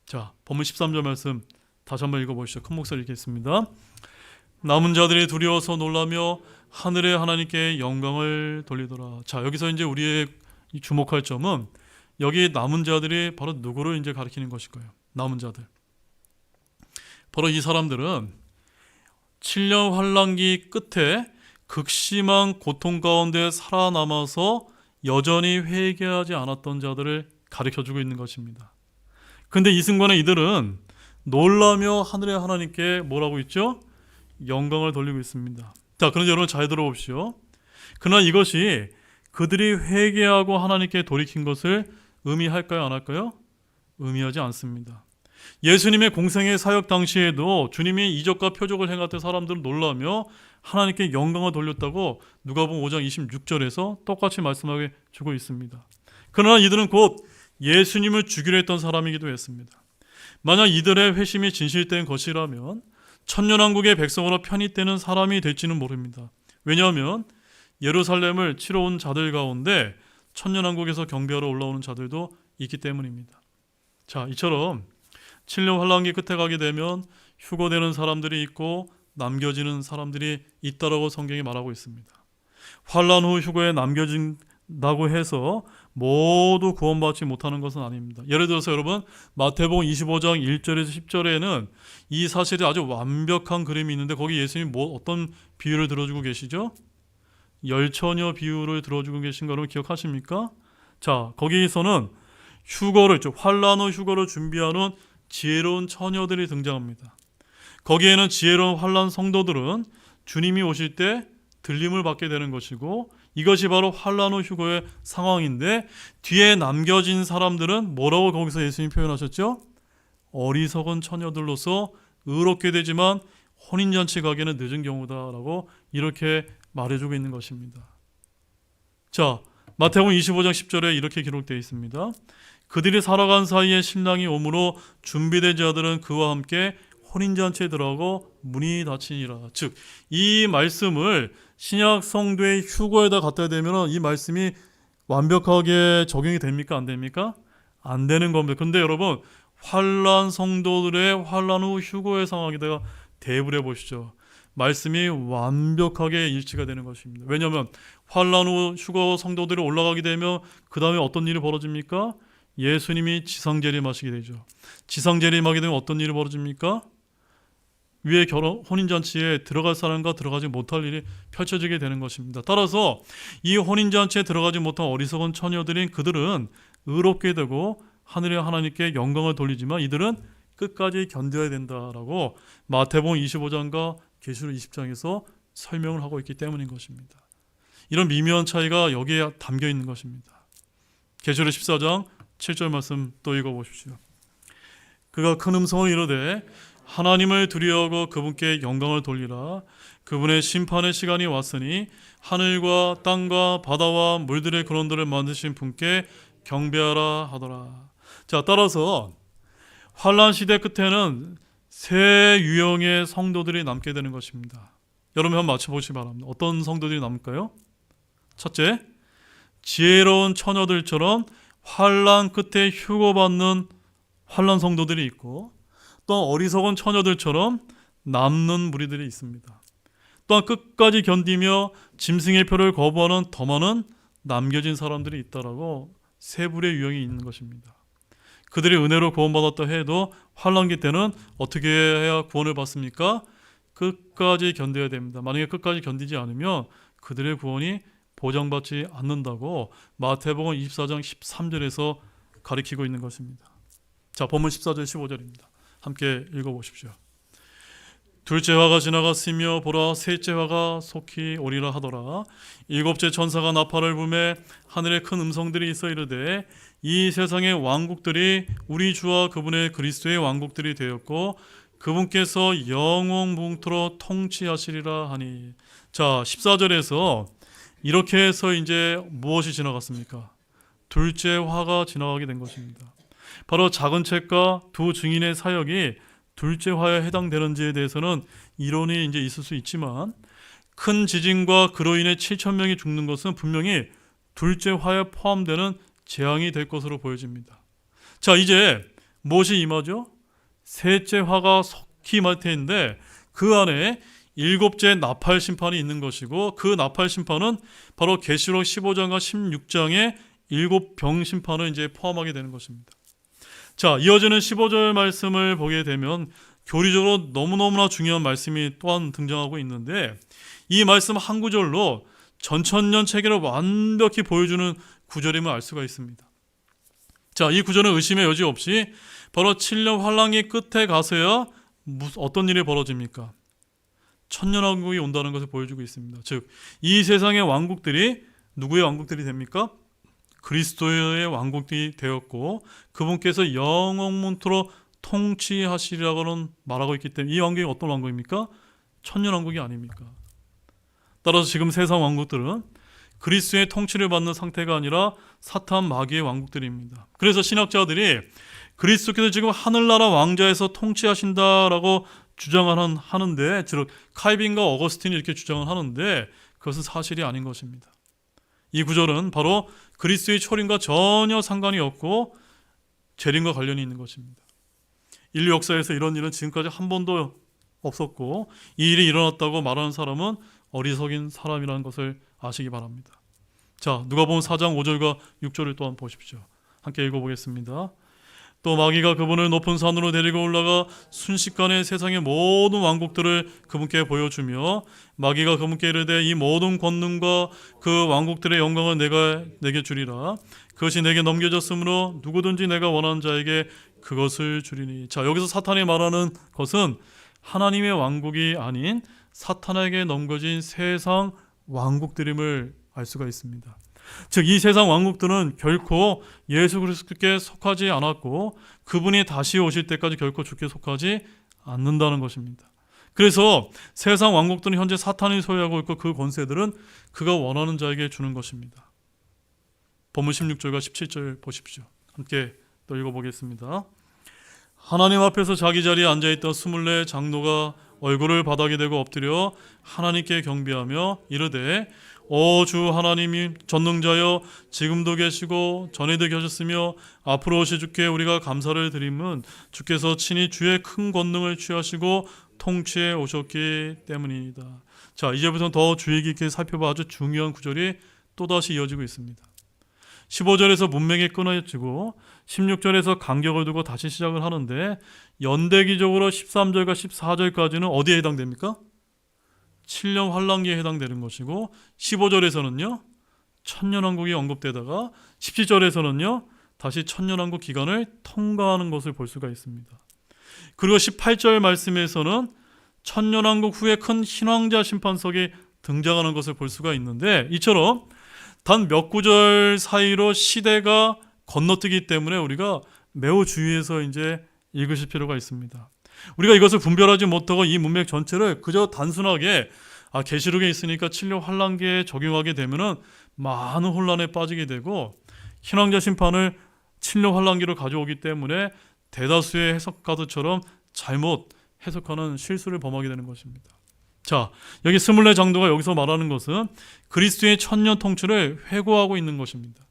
자, 본문 13절 말씀 다시 한번 읽어보시죠. 큰 목소리 읽겠습니다. 남은 자들이 두려워서 놀라며 하늘의 하나님께 영광을 돌리더라. 자, 여기서 이제 우리의 주목할 점은 여기 남은 자들이 바로 누구를 이제 가리키는 것일까요? 남은 자들. 바로 이 사람들은 7년 환란기 끝에 극심한 고통 가운데 살아남아서 여전히 회개하지 않았던 자들을 가리켜주고 있는 것입니다. 근데 이 순간에 이들은 놀라며 하늘의 하나님께 뭐라고 있죠? 영광을 돌리고 있습니다. 자, 그런데 여러분 잘 들어봅시오. 그러나 이것이 그들이 회개하고 하나님께 돌이킨 것을 의미할까요? 안 할까요? 의미하지 않습니다. 예수님의 공생의 사역 당시에도 주님이 이적과 표적을 행할 사람들은 놀라며 하나님께 영광을 돌렸다고 누가복음 5장 26절에서 똑같이 말씀하게 주고 있습니다. 그러나 이들은 곧 예수님을 죽이려 했던 사람이기도 했습니다. 만약 이들의 회심이 진실된 것이라면 천년왕국의 백성으로 편입되는 사람이 될지는 모릅니다. 왜냐하면 예루살렘을 치러 온 자들 가운데 천년왕국에서 경배하러 올라오는 자들도 있기 때문입니다. 자, 이처럼 7년 환란기 끝에 가게 되면 휴거되는 사람들이 있고 남겨지는 사람들이 있다라고 성경이 말하고 있습니다. 환란 후 휴거에 남겨진다고 해서 모두 구원받지 못하는 것은 아닙니다. 예를 들어서 여러분 마태복음 25장 1절에서 10절에는 이 사실이 아주 완벽한 그림이 있는데 거기 예수님이 어떤 비유를 들어주고 계시죠? 열처녀 비유를 들어주고 계신 거 여러분 기억하십니까? 자, 거기에서는 휴거를, 즉 환난 후 휴거를 준비하는 지혜로운 처녀들이 등장합니다. 거기에는 지혜로운 환난 성도들은 주님이 오실 때 들림을 받게 되는 것이고 이것이 바로 환난 후 휴거의 상황인데 뒤에 남겨진 사람들은 뭐라고 거기서 예수님이 표현하셨죠? 어리석은 처녀들로서 의롭게 되지만 혼인잔치 가기는 늦은 경우다라고 이렇게 말해주고 있는 것입니다. 자, 마태복음 25장 10절에 이렇게 기록되어 있습니다. 그들이 살아간 사이에 신랑이 오므로 준비된 자들은 그와 함께 혼인잔치에 들어가고 문이 닫히니라. 즉, 이 말씀을 신약 성도의 휴거에다 갖다 대면 이 말씀이 완벽하게 적용이 됩니까? 안 됩니까? 안 되는 겁니다. 근데 여러분, 환난 성도들의 환난 후 휴거의 상황에다가 대입을 해보시죠. 말씀이 완벽하게 일치가 되는 것입니다. 왜냐하면 환난 후 휴거 성도들이 올라가게 되면 그 다음에 어떤 일이 벌어집니까? 예수님이 지상재림하시게 되죠. 지상재림하게 되면 어떤 일이 벌어집니까? 위에 혼인잔치에 들어갈 사람과 들어가지 못할 일이 펼쳐지게 되는 것입니다. 따라서 이 혼인잔치에 들어가지 못한 어리석은 처녀들인 그들은 의롭게 되고 하늘의 하나님께 영광을 돌리지만 이들은 끝까지 견뎌야 된다라고 마태복음 25장과 계시록 20장에서 설명을 하고 있기 때문인 것입니다. 이런 미묘한 차이가 여기에 담겨 있는 것입니다. 계시록 14장 7절 말씀 또 읽어보십시오. 그가 큰 음성을 이르되 하나님을 두려워하고 그분께 영광을 돌리라. 그분의 심판의 시간이 왔으니 하늘과 땅과 바다와 물들의 근원들을 만드신 분께 경배하라 하더라. 자, 따라서 환난 시대 끝에는 세 유형의 성도들이 남게 되는 것입니다. 여러분 한번 맞춰보시기 바랍니다. 어떤 성도들이 남을까요? 첫째, 지혜로운 처녀들처럼 환난 끝에 휴거받는 환난 성도들이 있고 또 어리석은 처녀들처럼 남는 무리들이 있습니다. 또한 끝까지 견디며 짐승의 표를 거부하는 더 많은 남겨진 사람들이 있다라고 세 부류의 유형이 있는 것입니다. 그들이 은혜로 구원받았다 해도 환난기 때는 어떻게 해야 구원을 받습니까? 끝까지 견뎌야 됩니다. 만약에 끝까지 견디지 않으면 그들의 구원이 보장받지 않는다고 마태복음 24장 13절에서 가리키고 있는 것입니다. 자, 본문 14절 15절입니다. 함께 읽어보십시오. 둘째 화가 지나갔으며 보라 셋째 화가 속히 오리라 하더라. 일곱째 천사가 나팔을 불매 하늘에 큰 음성들이 있어 이르되 이 세상의 왕국들이 우리 주와 그분의 그리스도의 왕국들이 되었고 그분께서 영원뭉토록 통치하시리라 하니. 자, 14절에서 이렇게 해서 이제 무엇이 지나갔습니까? 둘째 화가 지나가게 된 것입니다. 바로 작은 책과 두 증인의 사역이 둘째 화에 해당되는지에 대해서는 이론이 이제 있을 수 있지만 큰 지진과 그로 인해 7,000명이 죽는 것은 분명히 둘째 화에 포함되는 재앙이 될 것으로 보여집니다. 자, 이제 무엇이 임하죠? 셋째 화가 속히 임할 텐데 그 안에 일곱째 나팔 심판이 있는 것이고 그 나팔 심판은 바로 계시록 15장과 16장의 일곱 병 심판을 이제 포함하게 되는 것입니다. 자, 이어지는 15절 말씀을 보게 되면 교리적으로 너무너무나 중요한 말씀이 또한 등장하고 있는데 이 말씀 한 구절로 전천년 체계를 완벽히 보여주는 구절임을 알 수가 있습니다. 자, 이 구절은 의심의 여지 없이 바로 7년 환란기 끝에 가서야 어떤 일이 벌어집니까? 천년왕국이 온다는 것을 보여주고 있습니다. 즉, 이 세상의 왕국들이 누구의 왕국들이 됩니까? 그리스도의 왕국이 되었고 그분께서 영원문토록 통치하시리라고는 말하고 있기 때문에 이 왕국이 어떤 왕국입니까? 천년왕국이 아닙니까? 따라서 지금 세상 왕국들은 그리스도의 통치를 받는 상태가 아니라 사탄 마귀의 왕국들입니다. 그래서 신학자들이 그리스도께서 지금 하늘나라 왕좌에서 통치하신다라고 주장하는데, 즉 칼빈과 어거스틴이 이렇게 주장을 하는데 그것은 사실이 아닌 것입니다. 이 구절은 바로 그리스도의 초림과 전혀 상관이 없고 재림과 관련이 있는 것입니다. 인류 역사에서 이런 일은 지금까지 한 번도 없었고 이 일이 일어났다고 말하는 사람은 어리석인 사람이라는 것을 아시기 바랍니다. 자, 누가복음 4장 5절과 6절을 또한 보십시오. 함께 읽어보겠습니다. 또 마귀가 그분을 높은 산으로 데리고 올라가 순식간에 세상의 모든 왕국들을 그분께 보여주며 마귀가 그분께 이르되 이 모든 권능과 그 왕국들의 영광을 내게 주리라. 그것이 내게 넘겨졌으므로 누구든지 내가 원하는 자에게 그것을 주리니. 자, 여기서 사탄이 말하는 것은 하나님의 왕국이 아닌 사탄에게 넘겨진 세상 왕국들임을 알 수가 있습니다. 즉 이 세상 왕국들은 결코 예수 그리스도께 속하지 않았고 그분이 다시 오실 때까지 결코 주께 속하지 않는다는 것입니다. 그래서 세상 왕국들은 현재 사탄이 소유하고 있고 그 권세들은 그가 원하는 자에게 주는 것입니다. 본문 16절과 17절 보십시오. 함께 또 읽어보겠습니다. 하나님 앞에서 자기 자리에 앉아있던 24 장로가 얼굴을 바닥에 대고 엎드려 하나님께 경배하며 이르되 오 주 하나님이 전능자여 지금도 계시고 전에도 계셨으며 앞으로 오실 주께 우리가 감사를 드림은 주께서 친히 주의 큰 권능을 취하시고 통치해 오셨기 때문이다. 자, 이제부터는 더 주의 깊게 살펴봐 아주 중요한 구절이 또다시 이어지고 있습니다. 15절에서 문맥이 끊어지고 16절에서 간격을 두고 다시 시작을 하는데 연대기적으로 13절과 14절까지는 어디에 해당됩니까? 7년 환란기에 해당되는 것이고 15절에서는요 천년왕국이 언급되다가 17절에서는요 다시 천년왕국 기간을 통과하는 것을 볼 수가 있습니다. 그리고 18절 말씀에서는 천년왕국 후에 큰 신왕자 심판석이 등장하는 것을 볼 수가 있는데 이처럼 단 몇 구절 사이로 시대가 건너뛰기 때문에 우리가 매우 주의해서 이제 읽으실 필요가 있습니다. 우리가 이것을 분별하지 못하고 이 문맥 전체를 그저 단순하게 계시록에 있으니까 7년 환란기에 적용하게 되면은 많은 혼란에 빠지게 되고 신왕자 심판을 7년 환란기로 가져오기 때문에 대다수의 해석가들처럼 잘못 해석하는 실수를 범하게 되는 것입니다. 자, 여기 24 장로가 여기서 말하는 것은 그리스도의 천년 통치를 회고하고 있는 것입니다.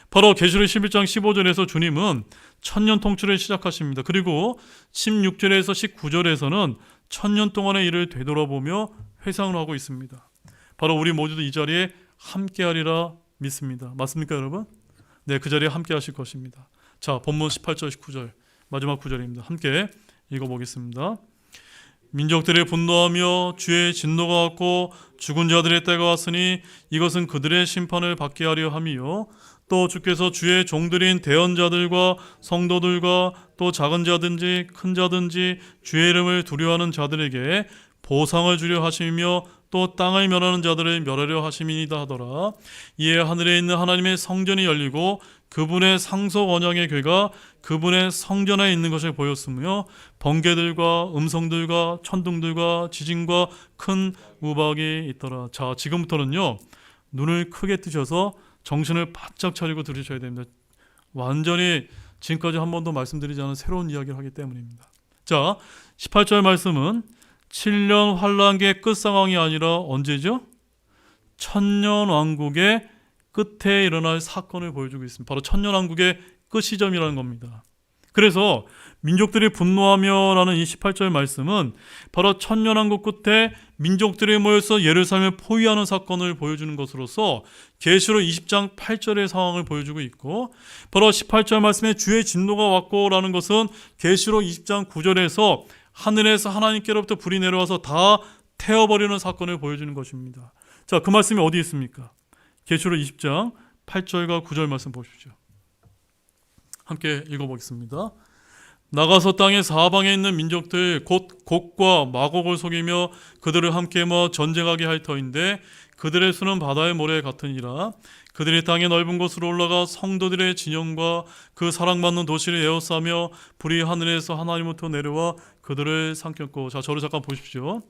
바로 계시록 11장 15절에서 주님은 천년 통치를 시작하십니다. 그리고 16절에서 19절에서는 천년 동안의 일을 되돌아보며 회상을 하고 있습니다. 바로 우리 모두도 이 자리에 함께하리라 믿습니다. 맞습니까 여러분? 네, 그 자리에 함께 하실 것입니다. 자, 본문 18절 19절 마지막 구절입니다. 함께 읽어보겠습니다. 민족들이 분노하며 주의 진노가 왔고 죽은 자들의 때가 왔으니 이것은 그들의 심판을 받게 하려 함이요 또 주께서 주의 종들인 대언자들과 성도들과 또 작은 자든지 큰 자든지 주의 이름을 두려워하는 자들에게 보상을 주려 하시며 또 땅을 멸하는 자들을 멸하려 하심이니이다 하더라. 이에 하늘에 있는 하나님의 성전이 열리고 그분의 상속 언약의 궤가 그분의 성전에 있는 것을 보였으며 번개들과 음성들과 천둥들과 지진과 큰 우박이 있더라. 자, 지금부터는요 눈을 크게 뜨셔서 정신을 바짝 차리고 들으셔야 됩니다. 완전히 지금까지 한 번도 말씀드리지 않은 새로운 이야기를 하기 때문입니다. 자, 18절 말씀은 7년 환란기의 끝 상황이 아니라 언제죠? 천년왕국의 끝에 일어날 사건을 보여주고 있습니다. 바로 천년왕국의 끝 시점이라는 겁니다. 그래서 민족들이 분노하며라는 이 18절 말씀은 바로 천년왕국 끝에 민족들이 모여서 예루살렘을 포위하는 사건을 보여주는 것으로서 계시록 20장 8절의 상황을 보여주고 있고 바로 18절 말씀에 주의 진노가 왔고라는 것은 계시록 20장 9절에서 하늘에서 하나님께로부터 불이 내려와서 다 태워버리는 사건을 보여주는 것입니다. 자, 그 말씀이 어디 있습니까? 계시록 20장 8절과 9절 말씀 보십시오. 함께 읽어보겠습니다. 나가서 땅의 사방에 있는 민족들 곧 곡과 마곡을 속이며 그들을 함께 모아 전쟁하게 할 터인데 그들의 수는 바다의 모래 같으니라. 그들이 땅의 넓은 곳으로 올라가 성도들의 진영과 그 사랑받는 도시를 에워싸며 불이 하늘에서 하나님부터 내려와 그들을 삼켰고. 자, 저를 잠깐 보십시오.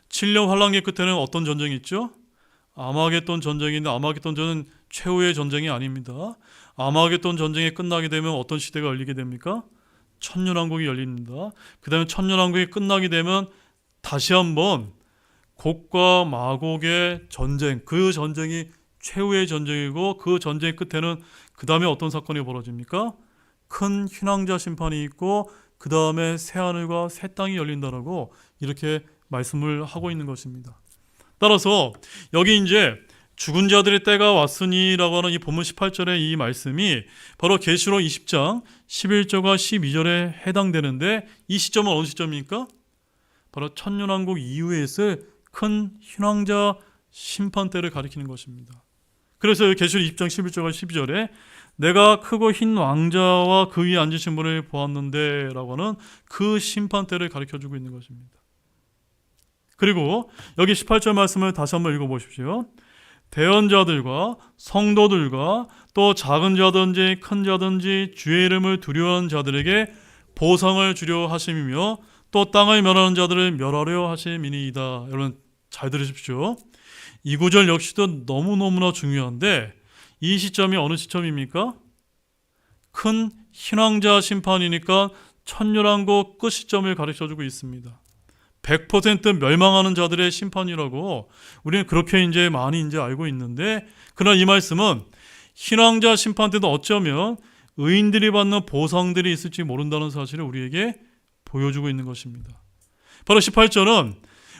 7년 환란기 끝에는 어떤 전쟁이 있죠? 아마겟돈 전쟁인데 아마겟돈 전은 최후의 전쟁이 아닙니다. 아마겟돈 전쟁이 끝나게 되면 어떤 시대가 열리게 됩니까? 천년왕국이 열립니다. 그 다음에 천년왕국이 끝나게 되면 다시 한번 곡과 마곡의 전쟁, 그 전쟁이 최후의 전쟁이고 그 전쟁의 끝에는 그 다음에 어떤 사건이 벌어집니까? 큰 휘낭자 심판이 있고 그 다음에 새하늘과 새 땅이 열린다라고 이렇게 말씀을 하고 있는 것입니다. 따라서 여기 이제 죽은 자들의 때가 왔으니라고 하는 이 본문 18절의 이 말씀이 바로 계시록 20장 11절과 12절에 해당되는데, 이 시점은 어느 시점입니까? 바로 천년왕국 이후에 있을 큰 희망자 심판 때를 가리키는 것입니다. 그래서 계시록 20장 11절과 12절에 내가 크고 흰 왕자와 그 위에 앉으신 분을 보았는데 라고 하는 그 심판 때를 가리켜주고 있는 것입니다. 그리고 여기 18절 말씀을 다시 한번 읽어보십시오. 대언자들과 성도들과 또 작은 자든지 큰 자든지 주의 이름을 두려워하는 자들에게 보상을 주려 하심이며 또 땅을 멸하는 자들을 멸하려 하심이니이다. 여러분 잘 들으십시오. 이 구절 역시도 너무너무나 중요한데, 이 시점이 어느 시점입니까? 큰 희망자 심판이니까 천년왕국 끝 시점을 가르쳐주고 있습니다. 100% 멸망하는 자들의 심판이라고 우리는 그렇게 이제 많이 이제 알고 있는데, 그러나 이 말씀은 희망자 심판 때도 어쩌면 의인들이 받는 보상들이 있을지 모른다는 사실을 우리에게 보여주고 있는 것입니다. 바로 18절은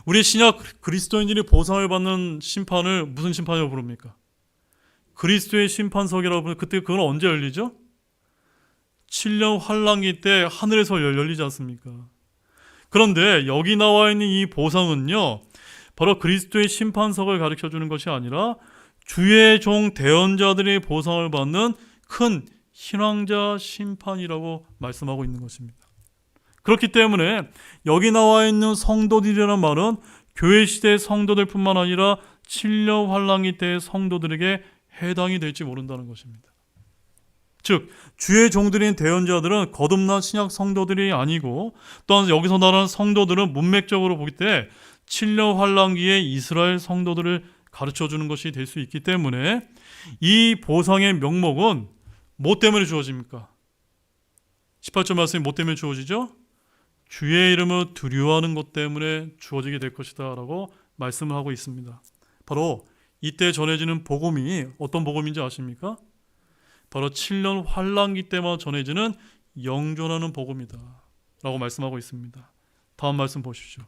우리 신약 그리스도인들이 보상을 받는 심판을 무슨 심판이라고 부릅니까? 그리스도의 심판석이라고 부르는데, 그때 그건 언제 열리죠? 7년 환란기 때 하늘에서 열리지 않습니까? 그런데 여기 나와 있는 이 보상은요, 바로 그리스도의 심판석을 가르쳐주는 것이 아니라 주의 종 대언자들이 보상을 받는 큰 희망자 심판이라고 말씀하고 있는 것입니다. 그렇기 때문에 여기 나와 있는 성도들이라는 말은 교회 시대의 성도들뿐만 아니라 7년 환란기 때의 성도들에게 해당이 될지 모른다는 것입니다. 즉 주의 종들인 대언자들은 거듭난 신약 성도들이 아니고, 또한 여기서 말하는 성도들은 문맥적으로 보기 때 7년 환란기의 이스라엘 성도들을 가르쳐주는 것이 될 수 있기 때문에 이 보상의 명목은 뭐 때문에 주어집니까? 18절 말씀이 뭐 때문에 주어지죠? 주의 이름을 두려워하는 것 때문에 주어지게 될 것이다 라고 말씀을 하고 있습니다. 바로 이때 전해지는 복음이 어떤 복음인지 아십니까? 바로 7년 환란기 때만 전해지는 영존하는 복음이다 라고 말씀하고 있습니다. 다음 말씀 보십시오.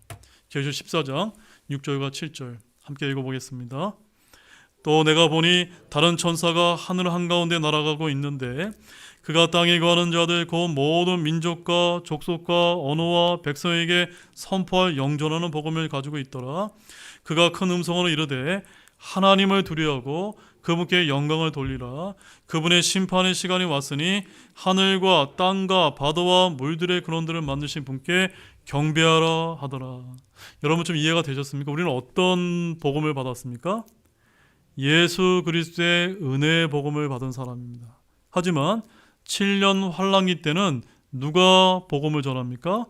계시록 14장 6절과 7절 함께 읽어보겠습니다. 또 내가 보니 다른 천사가 하늘 한가운데 날아가고 있는데, 그가 땅에 거하는 자들 곧 모든 민족과 족속과 언어와 백성에게 선포할 영존하는 복음을 가지고 있더라. 그가 큰 음성으로 이르되 하나님을 두려워하고 그분께 영광을 돌리라. 그분의 심판의 시간이 왔으니 하늘과 땅과 바다와 물들의 근원들을 만드신 분께 경배하라 하더라. 여러분 좀 이해가 되셨습니까? 우리는 어떤 복음을 받았습니까? 예수 그리스도의 은혜의 복음을 받은 사람입니다. 하지만 7년 환란기 때는 누가 복음을 전합니까?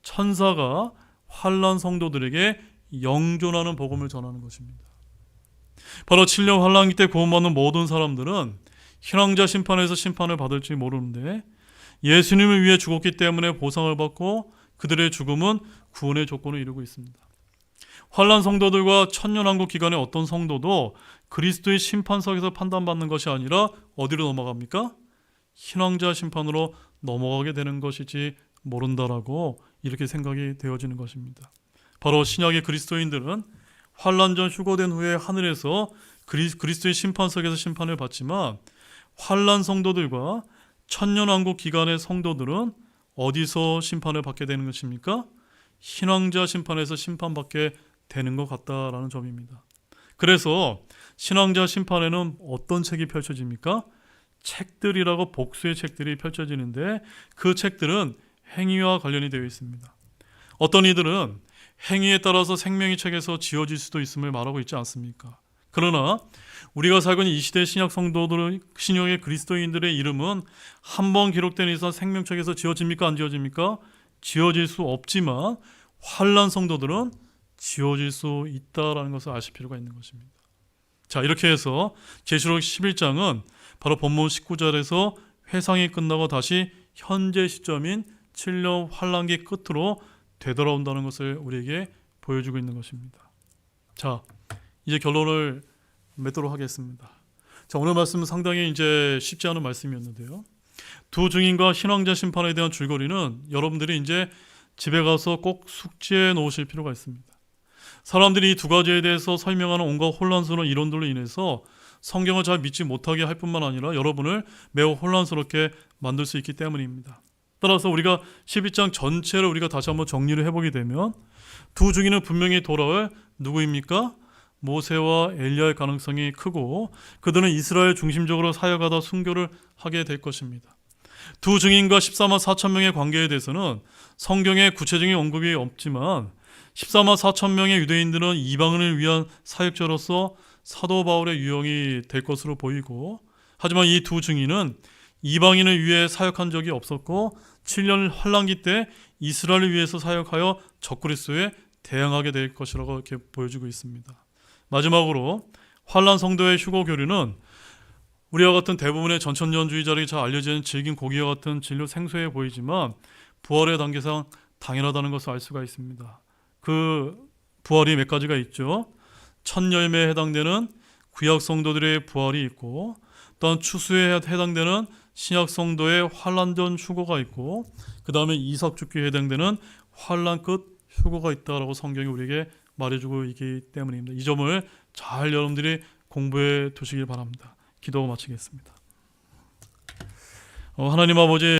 천사가 환란 성도들에게 영존하는 복음을 전하는 것입니다. 바로 7년 환란기 때 구원받는 모든 사람들은 희망자 심판에서 심판을 받을지 모르는데, 예수님을 위해 죽었기 때문에 보상을 받고 그들의 죽음은 구원의 조건을 이루고 있습니다. 환란 성도들과 천년왕국 기간의 어떤 성도도 그리스도의 심판석에서 판단받는 것이 아니라 어디로 넘어갑니까? 희망자 심판으로 넘어가게 되는 것이지 모른다라고 이렇게 생각이 되어지는 것입니다. 바로 신약의 그리스도인들은 환란 전 휴거된 후에 하늘에서 그리스도의 심판석에서 심판을 받지만, 환란 성도들과 천년왕국 기간의 성도들은 어디서 심판을 받게 되는 것입니까? 신앙자 심판에서 심판받게 되는 것 같다라는 점입니다. 그래서 신앙자 심판에는 어떤 책이 펼쳐집니까? 책들이라고 복수의 책들이 펼쳐지는데, 그 책들은 행위와 관련이 되어 있습니다. 어떤 이들은 행위에 따라서 생명의 책에서 지어질 수도 있음을 말하고 있지 않습니까? 그러나 우리가 살고 있는 이 시대 신약 성도들, 신약의 그리스도인들의 이름은 한 번 기록된 이상 생명책에서 지어집니까? 안 지어집니까? 지어질 수 없지만 환란 성도들은 지어질 수 있다라는 것을 아실 필요가 있는 것입니다. 자, 이렇게 해서 계시록 11장은 바로 본문 19절에서 회상이 끝나고 다시 현재 시점인 7년 환란기 끝으로 되돌아온다는 것을 우리에게 보여주고 있는 것입니다. 자, 이제 결론을 맺도록 하겠습니다. 자, 오늘 말씀은 상당히 이제 쉽지 않은 말씀이었는데요. 두 증인과 신앙자 심판에 대한 줄거리는 여러분들이 이제 집에 가서 꼭 숙지해 놓으실 필요가 있습니다. 사람들이 이 두 가지에 대해서 설명하는 온갖 혼란스러운 이론들로 인해서 성경을 잘 믿지 못하게 할 뿐만 아니라 여러분을 매우 혼란스럽게 만들 수 있기 때문입니다. 따라서 우리가 12장 전체를 우리가 다시 한번 정리를 해보게 되면 두 증인은 분명히 돌아올 누구입니까? 모세와 엘리야의 가능성이 크고 그들은 이스라엘 중심적으로 사역하다 순교를 하게 될 것입니다. 두 증인과 14만 4천 명의 관계에 대해서는 성경에 구체적인 언급이 없지만 14만 4천 명의 유대인들은 이방인을 위한 사역자로서 사도 바울의 유형이 될 것으로 보이고, 하지만 이 두 증인은 이방인을 위해 사역한 적이 없었고 7년 환란기 때 이스라엘을 위해서 사역하여 적그리스도에 대항하게 될 것이라고 이렇게 보여주고 있습니다. 마지막으로 환란 성도의 휴거 교류는 우리와 같은 대부분의 전천년주의자에게 잘 알려지는 질긴 고기와 같은 진료 생소해 보이지만 부활의 단계상 당연하다는 것을 알 수가 있습니다. 그 부활이 몇 가지가 있죠. 첫 열매에 해당되는 구약 성도들의 부활이 있고, 또한 추수에 해당되는 신약 성도의 환란 전 휴거가 있고, 그 다음에 이삭 죽기에 해당되는 환란 끝 휴거가 있다라고 성경이 우리에게 말해주고 있기 때문입니다. 이 점을 잘 여러분들이 공부해 두시길 바랍니다. 기도 마치겠습니다. 하나님 아버지,